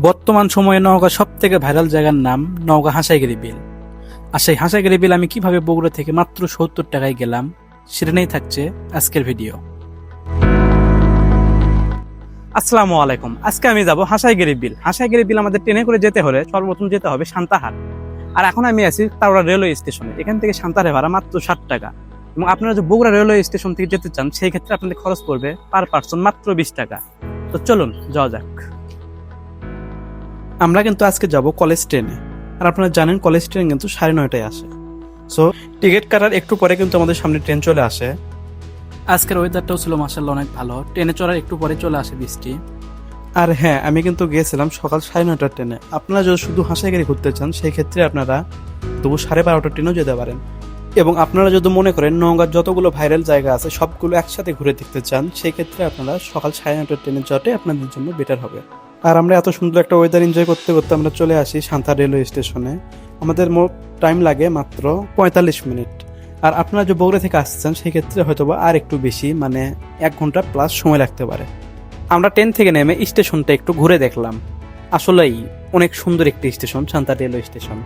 বর্তমান সময়ে নওগাঁ সব থেকে ভাইরাল জায়গার নাম নওগাঁ হাসাইগিরি বিল। আর সেই হাসাইগিরি বিল আমি কিভাবে বগুড়া থেকে মাত্র ৭০ টাকায় গেলাম সেটা নিয়েই থাকছে আজকের ভিডিও। আসসালামু আলাইকুম। আজকে আমি যাব হাসাইগিরি বিল। হাসাইগিরি বিল আমাদের ট্রেনে করে যেতে হলে সর্বপ্রথম যেতে হবে সান্তাহার। আর এখন আমি আছি তাওড়া রেলওয়ে স্টেশনে। এখান থেকে সান্তাহারে ভাড়া মাত্র ৬০ টাকা। এবং আপনারা যে বগুড়া রেলওয়ে স্টেশন থেকে যেতে চান সেই ক্ষেত্রে আপনাদের খরচ পড়বে পার পার্সন মাত্র ২০ টাকা। তো চলুন যাওয়া যাক। আমরা কিন্তু আজকে যাব কলেজ ট্রেনে। আর আপনারা জানেন কলেজ ট্রেন কিন্তু ৯:৩০টায় আসে। সো টিকিট কাটার একটু পরে কিন্তু আমাদের সামনে ট্রেন চলে আসে। আজকের ওয়েদারটাও ছিল মাশাআল্লাহ অনেক ভালো। ট্রেনে চড়ার একটু পরে চলে আসে বৃষ্টি। আর হ্যাঁ, আমি কিন্তু গিয়েছিলাম সকাল ৯:৩০টার ট্রেনে। আপনারা যদি শুধু হাসাইগিরি ঘুরতে চান সেই ক্ষেত্রে আপনারা দুপুর ১২:৩০টার ট্রেনেও যেতে পারেন। এবং আপনারা যদি মনে করেন নওগাঁর যতগুলো ভাইরাল জায়গা আছে সবগুলো একসাথে ঘুরে দেখতে চান সেই ক্ষেত্রে আপনারা সকাল ৯:৩০টার ট্রেনে যাওয়াটাই আপনাদের জন্য বেটার হবে। আর আমরা এত সুন্দর একটা ওয়েদার এনজয় করতে করতে আমরা চলে আসি সান্তাহার রেলওয়ে স্টেশনে। আমাদের মোট টাইম লাগে মাত্র ৪৫ মিনিট। আর আপনারা যে বগুড়া থেকে আসছেন সেই ক্ষেত্রে হয়তো বা আর একটু বেশি, মানে ১ ঘন্টা প্লাস সময় লাগতে পারে। আমরা ট্রেন থেকে নেমে স্টেশনটা একটু ঘুরে দেখলাম। আসলেই অনেক সুন্দর একটি স্টেশন সান্তাহার রেলওয়ে স্টেশন।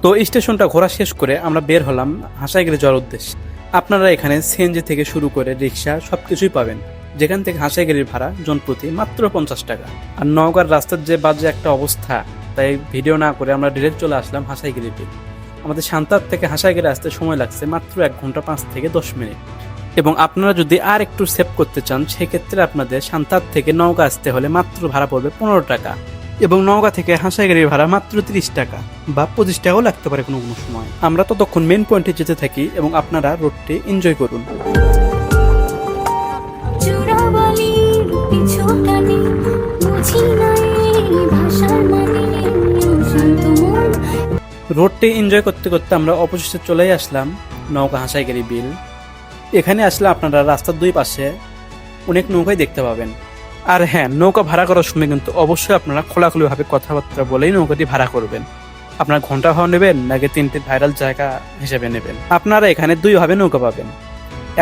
তো স্টেশনটা ঘোরা শেষ করে আমরা বের হলাম হাসাইগিরি যাওয়ার উদ্দেশ্যে। আপনারা এখানে সিএনজি থেকে শুরু করে রিক্সা সবকিছুই পাবেন, যেখান থেকে হাসাইগিরির ভাড়া জনপ্রতি মাত্র ৫০ টাকা। আর নওগাঁর রাস্তার যে বাজে একটা অবস্থা, তাই ভিডিও না করে আমরা ডিরেক্ট চলে আসলাম হাসাইগিরি বিল। আমাদের সান্তাহার থেকে হাসাইগিরি আসতে সময় লাগছে মাত্র ১ ঘন্টা ৫ থেকে ১০ মিনিট। এবং আপনারা যদি আর একটু সেভ করতে চান সেক্ষেত্রে আপনাদের সান্তাহার থেকে নওগাঁ আসতে হলে মাত্র ভাড়া পড়বে ১৫ টাকা। এবং নওগাঁ থেকে হাসাইগিরির ভাড়া মাত্র ৩০ টাকা বা ২৫ টাকাও লাগতে পারে কোনো কোনো সময়। আমরা ততক্ষণ মেন পয়েন্টে যেতে থাকি এবং আপনারা রোডটি এনজয় করুন। রোডটি এনজয় করতে করতে আমরা অবশেষে চলে আসলাম নওগাঁ হাসাইগিরি বিল। এখানে আসলে আপনারা রাস্তার দুই পাশে অনেক নৌকাই দেখতে পাবেন। আর হ্যাঁ, নৌকা ভাড়া করার সময় কিন্তু অবশ্যই আপনারা খোলাখুলিভাবে কথাবার্তা বলেই নৌকাটি ভাড়া করবেন। আপনারা ঘন্টা ভাড়া নেবেন নাকি ৩টি ভাইরাল জায়গা হিসেবে নেবেন। আপনারা এখানে দুইভাবে নৌকা পাবেন।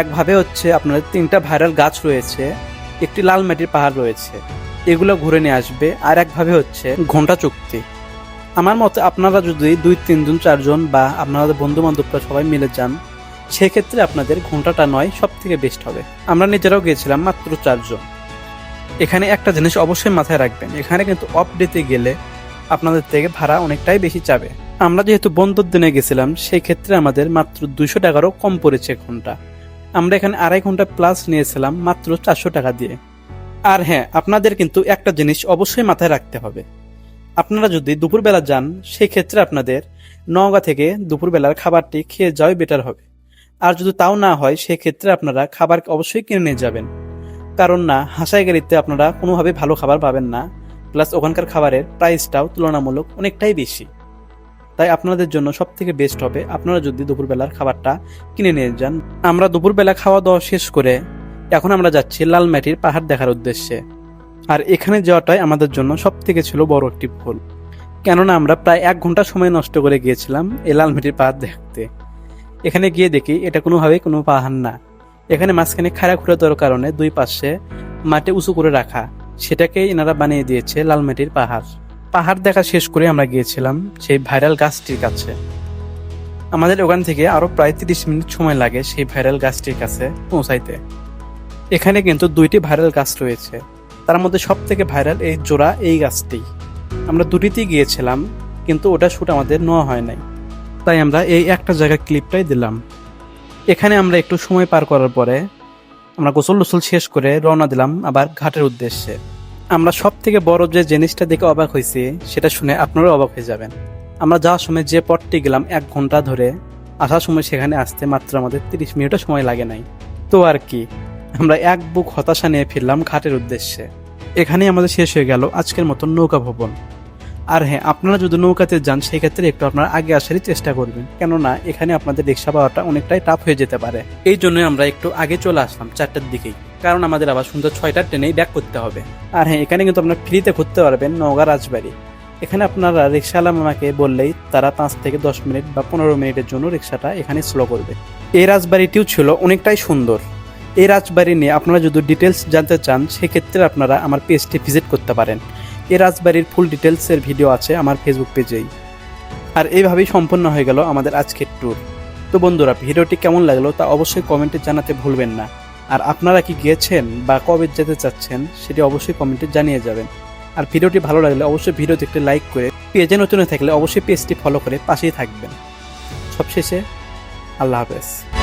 একভাবে হচ্ছে আপনাদের ৩টা ভাইরাল গাছ রয়েছে, একটি লাল মাটির পাহাড় রয়েছে, এগুলো ঘুরে নিয়ে আসবে। আর একভাবে হচ্ছে ঘন্টা চুক্তি। আমার মতে আপনারা যদি ২-৩ জন ৪ জন বা আপনাদের বন্ধু বান্ধবরা সবাই মিলে যান সেক্ষেত্রে আপনাদের ঘন্টাটা নয় সব থেকে বেস্ট হবে। আমরা নিজেরাও গিয়েছিলাম মাত্র ৪ জন। এখানে একটা জিনিস অবশ্যই মাথায় রাখবেন, এখানে কিন্তু অফ ডেতে গেলে আপনাদের থেকে ভাড়া অনেকটাই বেশি চাবে। আমরা যেহেতু বন্ধুর দিনে গেছিলাম সেই ক্ষেত্রে আমাদের মাত্র ২০০ টাকারও কম পড়েছে ঘন্টা। আমরা এখানে ২.৫ ঘন্টা প্লাস নিয়েছিলাম মাত্র ৪০০ টাকা দিয়ে। আর হ্যাঁ, আপনাদের কিন্তু একটা জিনিস অবশ্যই মাথায় রাখতে হবে, আপনারা যদি দুপুরবেলা যান সেই ক্ষেত্রে আপনাদের নওগাঁ থেকে দুপুরবেলার খাবারটি খেয়ে যাওয়াই বেটার হবে। আর যদি তাও না হয় সেক্ষেত্রে আপনারা খাবার অবশ্যই কিনে নিয়ে যাবেন, কারণ না হাসাইগিরিতে আপনারা কোনোভাবে ভালো খাবার পাবেন না, প্লাস ওখানকার খাবারের প্রাইসটাও তুলনামূলক অনেকটাই বেশি। তাই আপনাদের জন্য সব থেকে বেস্ট হবে আপনারা যদি দুপুরবেলার খাবারটা কিনে নিয়ে যান। আমরা দুপুরবেলা খাওয়া দাওয়া শেষ করে এখন আমরা যাচ্ছি লালমাটির পাহাড় দেখার উদ্দেশ্যে। আর এখানে যাওয়াটাই আমাদের জন্য সব থেকে ছিল বড় একটি ভুল, কেননা আমরা প্রায় ১ ঘন্টা সময় নষ্ট করে গিয়েছিলাম এই লালমাটির পাহাড় দেখতে। এখানে গিয়ে দেখি এটা কোনোভাবেই কোনো পাহাড় না। এখানে মাঝখানে খাড়া খুঁড়ে দেওয়ার কারণে দুই পাশে মাটি উঁচু করে রাখা, সেটাকে এনারা বানিয়ে দিয়েছে লালমাটির পাহাড়। পাহাড় দেখা শেষ করে আমরা গিয়েছিলাম সেই ভাইরাল গাছটির কাছে। আমাদের ওখান থেকে আরো প্রায় ৩০ মিনিট সময় লাগে সেই ভাইরাল গাছটির কাছে পৌঁছাইতে। এখানে কিন্তু ২টি ভাইরাল গাছ রয়েছে, তার মধ্যে সব থেকে ভাইরাল এই জোড়া এই গাছটি। আমরা দুটিতেই গিয়েছিলাম কিন্তু ওটা শুট আমাদের নেওয়া হয় নাই, তাই আমরা এই একটা জায়গার ক্লিপটাই দিলাম। এখানে আমরা একটু সময় পার করার পরে আমরা গোসল টোসল শেষ করে রওনা দিলাম আবার ঘাটের উদ্দেশ্যে। আমরা সব থেকে বড় যে জিনিসটা দেখে অবাক হয়েছি সেটা শুনে আপনারাও অবাক হয়ে যাবেন। আমরা যাওয়ার সময় যে পথটি গেলাম ১ ঘন্টা ধরে, আসার সময় সেখানে আসতে মাত্র আমাদের ৩০ মিনিটও সময় লাগে নাই। তো আর কি, আমরা এক বুক হতাশা নিয়ে ফিরলাম ঘাটের উদ্দেশ্যে। এখানেই আমাদের শেষ হয়ে গেল আজকের মতন নৌকা ভ্রমণ। আর হ্যাঁ, আপনারা যদি নৌকাতে যান সেই ক্ষেত্রে একটু আপনারা আগে আসারই চেষ্টা করবেন, কেননা এখানে আপনাদের রিক্সা পাওয়াটা অনেকটাই টাফ হয়ে যেতে পারে। এই জন্যই আমরা একটু আগে চলে আসলাম ৪টার দিকেই, কারণ আমাদের আবার সন্ধ্যা ৬টার ট্রেনেই ব্যাক করতে হবে। আর হ্যাঁ, এখানে কিন্তু আপনারা ফ্রিতে ঘুরতে পারবেন নওগাঁ রাজবাড়ি। এখানে আপনারা রিক্সাওয়ালা মামাকে বললেই তারা ৫ থেকে ১০ মিনিট বা ১৫ মিনিটের জন্য রিক্সাটা এখানে স্লো করবে। এই রাজবাড়িটিও ছিল অনেকটাই সুন্দর। এই রাজবাড়ি নিয়ে আপনারা যদি ডিটেলস জানতে চান সেক্ষেত্রে আপনারা আমার পেজটি ভিজিট করতে পারেন। এই রাজবাড়ির ফুল ডিটেলসের ভিডিও আছে আমার ফেসবুক পেজেই। আর এইভাবেই সম্পন্ন হয়ে গেল আমাদের আজকের ট্যুর। তো বন্ধুরা, ভিডিওটি কেমন লাগলো তা অবশ্যই কমেন্টে জানাতে ভুলবেন না। আর আপনারা কি গিয়েছেন বা কবে যেতে চাচ্ছেন সেটি অবশ্যই কমেন্টে জানিয়ে যাবেন। আর ভিডিওটি ভালো লাগলে অবশ্যই ভিডিওতে একটি লাইক করে, পেজে নতুন থাকলে অবশ্যই পেজটি ফলো করে পাশেই থাকবেন। সবশেষে আল্লাহ হাফেজ।